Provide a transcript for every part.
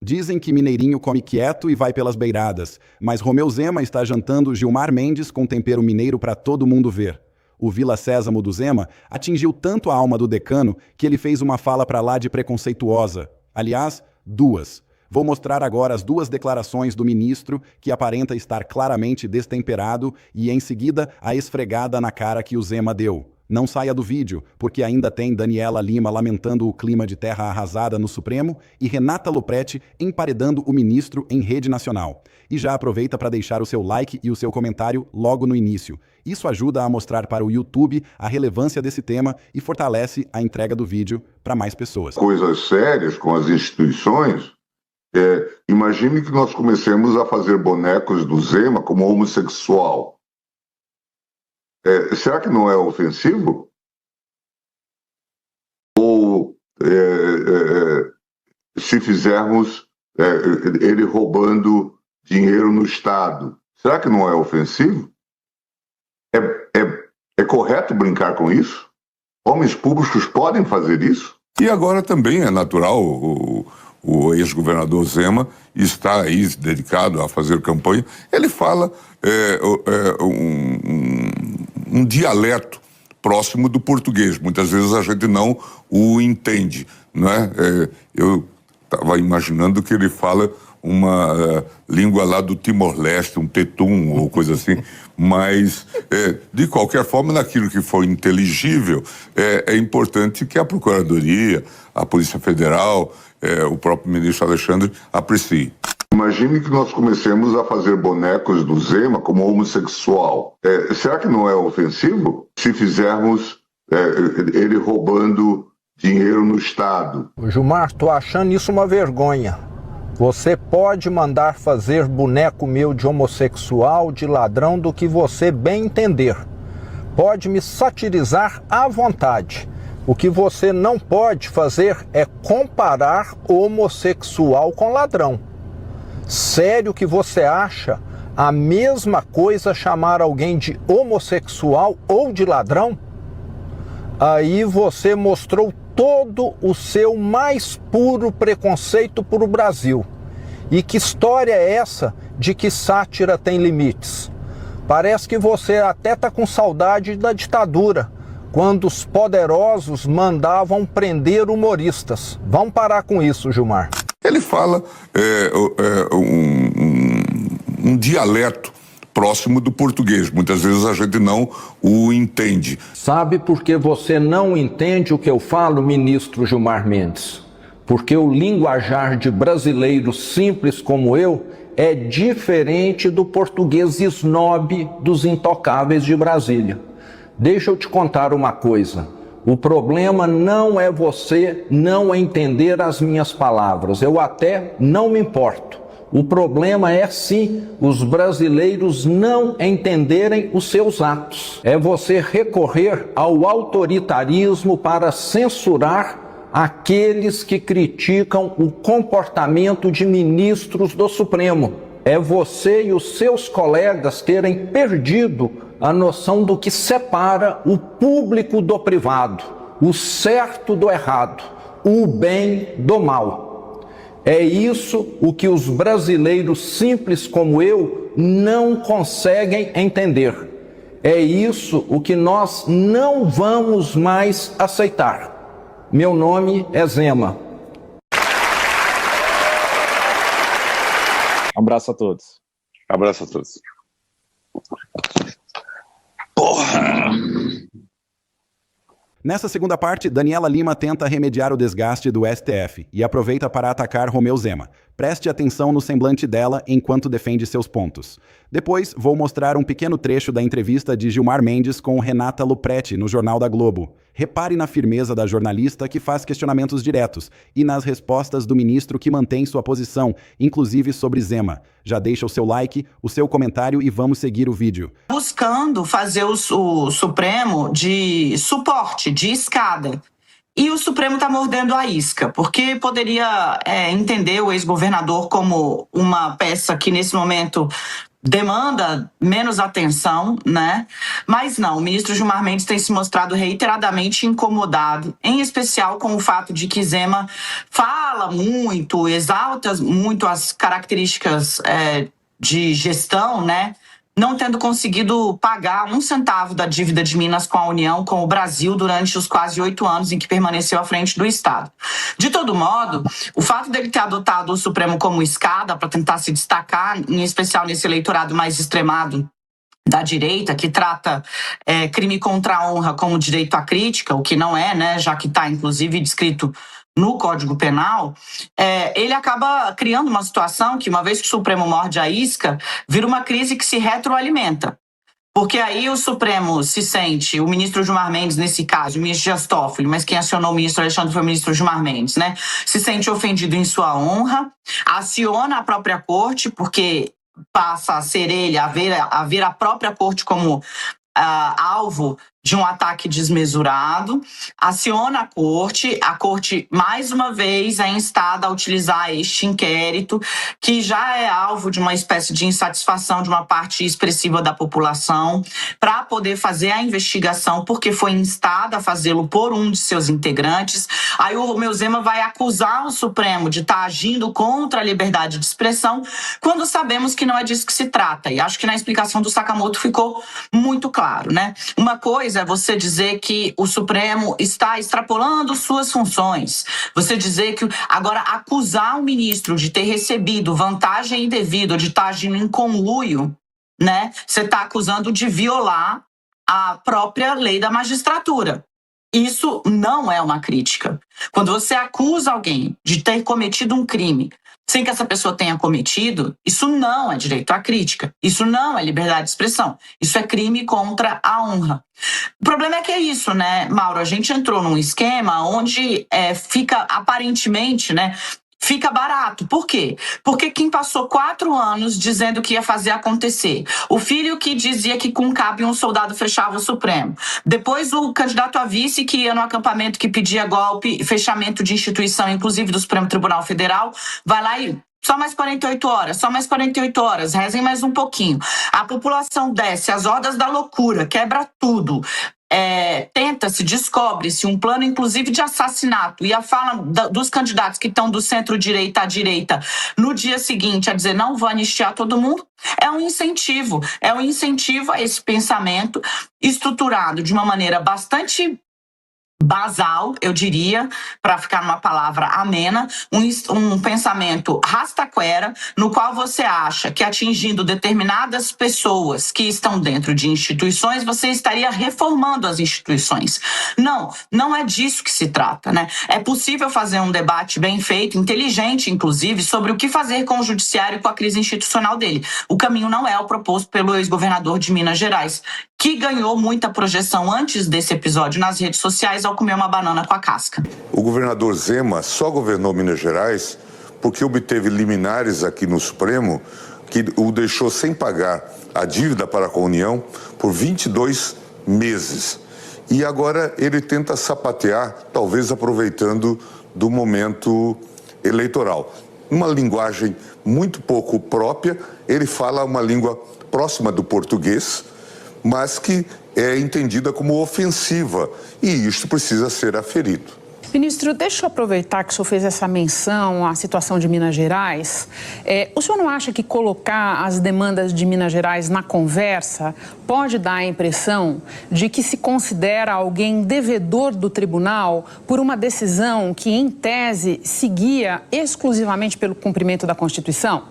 Dizem que Mineirinho come quieto e vai pelas beiradas, mas Romeu Zema está jantando Gilmar Mendes com tempero mineiro para todo mundo ver. O Vila Sésamo do Zema atingiu tanto a alma do decano que ele fez uma fala para lá de preconceituosa. Aliás, duas. Vou mostrar agora as duas declarações do ministro, que aparenta estar claramente destemperado, e em seguida a esfregada na cara que o Zema deu. Não saia do vídeo, porque ainda tem Daniela Lima lamentando o clima de terra arrasada no Supremo e Renata Loprete emparedando o ministro em rede nacional. E já aproveita para deixar o seu like e o seu comentário logo no início. Isso ajuda a mostrar para o YouTube a relevância desse tema e fortalece a entrega do vídeo para mais pessoas. Coisas sérias com as instituições. Imagine que nós comecemos a fazer bonecos do Zema como homossexual. Será que não é ofensivo? Ou se fizermos ele roubando dinheiro no Estado, será que não é ofensivo? É correto brincar com isso? Homens públicos podem fazer isso? E agora também é natural, o ex-governador Zema está aí dedicado a fazer campanha. Ele fala um dialeto próximo do português. Muitas vezes a gente não o entende, não é? Eu estava imaginando que ele fala uma língua lá do Timor-Leste, um tetum ou coisa assim, mas de qualquer forma, naquilo que for inteligível, é importante que a Procuradoria, a Polícia Federal, o próprio ministro Alexandre apreciem. Imagine que nós comecemos a fazer bonecos do Zema como homossexual. Será que não é ofensivo se fizermos ele roubando dinheiro no Estado? Gilmar, tô achando isso uma vergonha. Você pode mandar fazer boneco meu de homossexual, de ladrão, do que você bem entender. Pode me satirizar à vontade. O que você não pode fazer é comparar homossexual com ladrão. Sério que você acha a mesma coisa chamar alguém de homossexual ou de ladrão? Aí você mostrou todo o seu mais puro preconceito por o Brasil. E que história é essa de que sátira tem limites? Parece que você até tá com saudade da ditadura, quando os poderosos mandavam prender humoristas. Vamos parar com isso, Gilmar. Ele fala um dialeto próximo do português. Muitas vezes a gente não o entende. Sabe por que você não entende o que eu falo, ministro Gilmar Mendes? Porque o linguajar de brasileiros simples como eu é diferente do português snob dos intocáveis de Brasília. Deixa eu te contar uma coisa. O problema não é você não entender as minhas palavras. Eu até não me importo. O problema é sim os brasileiros não entenderem os seus atos. É você recorrer ao autoritarismo para censurar aqueles que criticam o comportamento de ministros do Supremo. É você e os seus colegas terem perdido a noção do que separa o público do privado, o certo do errado, o bem do mal. É isso o que os brasileiros simples como eu não conseguem entender. É isso o que nós não vamos mais aceitar. Meu nome é Zema. Um abraço a todos. Abraço a todos. Porra! Nessa segunda parte, Daniela Lima tenta remediar o desgaste do STF e aproveita para atacar Romeu Zema. Preste atenção no semblante dela enquanto defende seus pontos. Depois, vou mostrar um pequeno trecho da entrevista de Gilmar Mendes com Renata Loprete no Jornal da Globo. Repare na firmeza da jornalista que faz questionamentos diretos e nas respostas do ministro que mantém sua posição, inclusive sobre Zema. Já deixa o seu like, o seu comentário e vamos seguir o vídeo. Buscando fazer o Supremo de suporte, de escada. E o Supremo está mordendo a isca, porque poderia entender o ex-governador como uma peça que, nesse momento, demanda menos atenção, né? Mas não, o ministro Gilmar Mendes tem se mostrado reiteradamente incomodado, em especial com o fato de que Zema fala muito, exalta muito as características de gestão, né? Não tendo conseguido pagar 1 centavo da dívida de Minas com a União, com o Brasil, durante os quase 8 anos em que permaneceu à frente do Estado. De todo modo, o fato dele ter adotado o Supremo como escada para tentar se destacar, em especial nesse eleitorado mais extremado da direita, que trata crime contra a honra como direito à crítica, o que não é, né, já que está, inclusive, descrito no Código Penal, ele acaba criando uma situação que, uma vez que o Supremo morde a isca, vira uma crise que se retroalimenta. Porque aí o Supremo se sente, o ministro Gilmar Mendes, nesse caso, o ministro Dias Toffoli, mas quem acionou o ministro Alexandre foi o ministro Gilmar Mendes, né? Se sente ofendido em sua honra, aciona a própria corte, porque passa a ser ele, a ver a própria corte como alvo de um ataque desmesurado, aciona a corte mais uma vez é instada a utilizar este inquérito, que já é alvo de uma espécie de insatisfação de uma parte expressiva da população, para poder fazer a investigação, porque foi instada a fazê-lo por um de seus integrantes. Aí o Romeu Zema vai acusar o Supremo de estar agindo contra a liberdade de expressão, quando sabemos que não é disso que se trata. E acho que na explicação do Sakamoto ficou muito claro, né? Uma coisa é você dizer que o Supremo está extrapolando suas funções. Você dizer que... Agora, acusar o ministro de ter recebido vantagem indevida, de estar agindo em conluio, né? Você está acusando de violar a própria lei da magistratura. Isso não é uma crítica. Quando você acusa alguém de ter cometido um crime sem que essa pessoa tenha cometido, isso não é direito à crítica. Isso não é liberdade de expressão. Isso é crime contra a honra. O problema é que é isso, né, Mauro? A gente entrou num esquema onde fica, aparentemente, né, fica barato. Por quê? Porque quem passou 4 anos dizendo que ia fazer acontecer, o filho que dizia que com cabe um soldado fechava o Supremo, depois o candidato a vice que ia no acampamento que pedia golpe, fechamento de instituição, inclusive do Supremo Tribunal Federal, vai lá e só mais 48 horas, só mais 48 horas, rezem mais um pouquinho. A população desce, as hordas da loucura, quebra tudo. Tenta-se, descobre-se um plano, inclusive, de assassinato. E a fala dos candidatos que estão do centro-direita à direita no dia seguinte a dizer não vou anistiar todo mundo, é um incentivo a esse pensamento estruturado de uma maneira bastante basal, eu diria, para ficar numa palavra amena, um pensamento rastaquera, no qual você acha que atingindo determinadas pessoas que estão dentro de instituições, você estaria reformando as instituições. Não é disso que se trata, né? É possível fazer um debate bem feito, inteligente, inclusive, sobre o que fazer com o judiciário e com a crise institucional dele. O caminho não é o proposto pelo ex-governador de Minas Gerais, que ganhou muita projeção antes desse episódio nas redes sociais ao comer uma banana com a casca. O governador Zema só governou Minas Gerais porque obteve liminares aqui no Supremo que o deixou sem pagar a dívida para com a União por 22 meses. E agora ele tenta sapatear, talvez aproveitando do momento eleitoral. Uma linguagem muito pouco própria, ele fala uma língua próxima do português, mas que é entendida como ofensiva, e isto precisa ser aferido. Ministro, deixa eu aproveitar que o senhor fez essa menção à situação de Minas Gerais. O senhor não acha que colocar as demandas de Minas Gerais na conversa pode dar a impressão de que se considera alguém devedor do tribunal por uma decisão que, em tese, seguia exclusivamente pelo cumprimento da Constituição?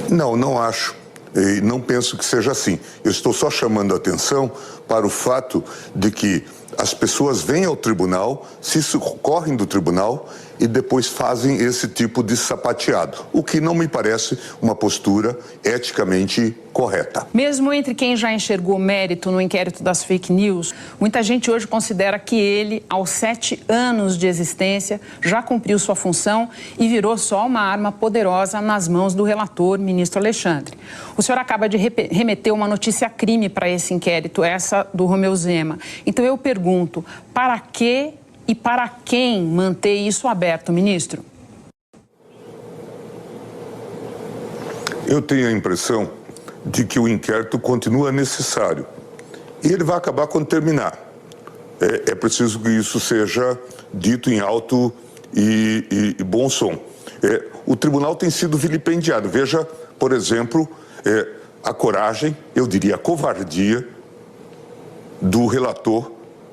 Não acho. E não penso que seja assim. Eu estou só chamando a atenção para o fato de que as pessoas vêm ao tribunal, se socorrem do tribunal e depois fazem esse tipo de sapateado, o que não me parece uma postura eticamente correta. Mesmo entre quem já enxergou mérito no inquérito das fake news, muita gente hoje considera que ele, aos 7 anos de existência, já cumpriu sua função e virou só uma arma poderosa nas mãos do relator, ministro Alexandre. O senhor acaba de remeter uma notícia crime para esse inquérito, essa do Romeu Zema. Então eu pergunto, para que e para quem manter isso aberto, ministro? Eu tenho a impressão de que o inquérito continua necessário. E ele vai acabar quando terminar. É preciso que isso seja dito em alto e bom som. O tribunal tem sido vilipendiado. Veja, por exemplo, a coragem, eu diria a covardia, do relator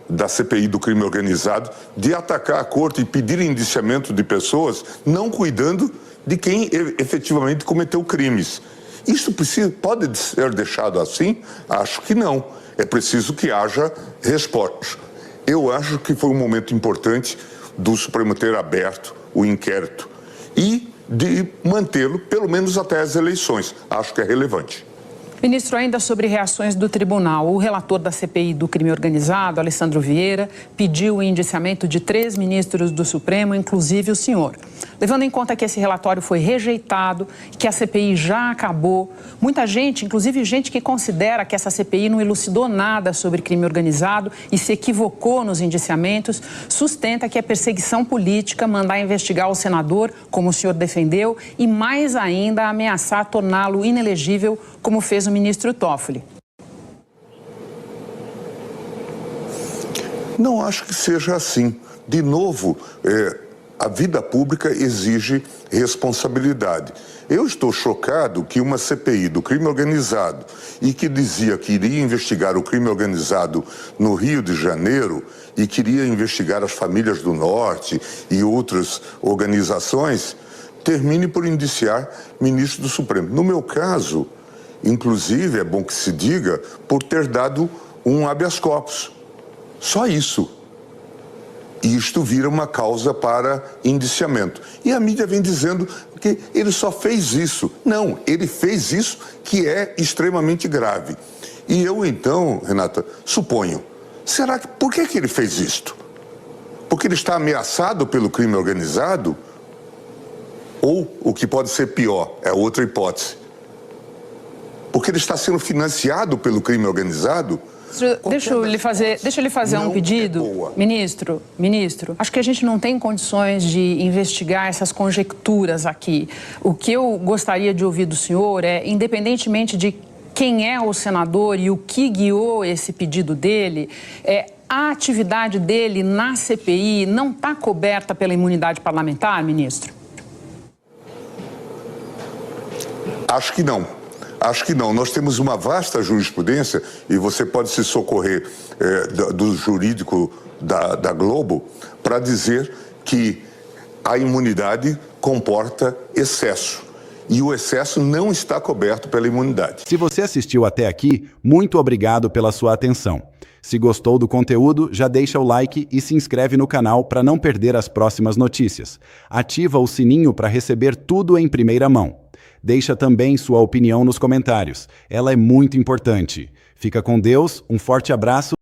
da CPI do crime organizado de atacar a corte e pedir indiciamento de pessoas não cuidando de quem efetivamente cometeu crimes. Isso pode ser deixado assim? Acho que não. É preciso que haja respostas. Eu acho que foi um momento importante do Supremo ter aberto o inquérito e de mantê-lo pelo menos até as eleições. Acho que é relevante. Ministro, ainda sobre reações do tribunal, o relator da CPI do crime organizado, Alessandro Vieira, pediu o indiciamento de 3 ministros do Supremo, inclusive o senhor. Levando em conta que esse relatório foi rejeitado, que a CPI já acabou, muita gente, inclusive gente que considera que essa CPI não elucidou nada sobre crime organizado e se equivocou nos indiciamentos, sustenta que é perseguição política mandar investigar o senador, como o senhor defendeu, e mais ainda ameaçar torná-lo inelegível, como fez o ministro Toffoli. Não acho que seja assim. De novo, a vida pública exige responsabilidade. Eu estou chocado que uma CPI do crime organizado e que dizia que iria investigar o crime organizado no Rio de Janeiro e queria investigar as famílias do Norte e outras organizações, termine por indiciar ministro do Supremo. No meu caso, inclusive, é bom que se diga, por ter dado um habeas corpus. Só isso. E isto vira uma causa para indiciamento. E a mídia vem dizendo que ele só fez isso. Não, ele fez isso que é extremamente grave. E eu então, Renata, suponho, por que ele fez isto? Porque ele está ameaçado pelo crime organizado? Ou, o que pode ser pior, é outra hipótese, porque ele está sendo financiado pelo crime organizado? Deixa eu lhe fazer um pedido, ministro. Acho que a gente não tem condições de investigar essas conjecturas aqui. O que eu gostaria de ouvir do senhor é, independentemente de quem é o senador e o que guiou esse pedido dele, a atividade dele na CPI não está coberta pela imunidade parlamentar, ministro? Acho que não. Acho que não. Nós temos uma vasta jurisprudência e você pode se socorrer do jurídico da Globo para dizer que a imunidade comporta excesso. E o excesso não está coberto pela imunidade. Se você assistiu até aqui, muito obrigado pela sua atenção. Se gostou do conteúdo, já deixa o like e se inscreve no canal para não perder as próximas notícias. Ativa o sininho para receber tudo em primeira mão. Deixa também sua opinião nos comentários. Ela é muito importante. Fica com Deus, um forte abraço.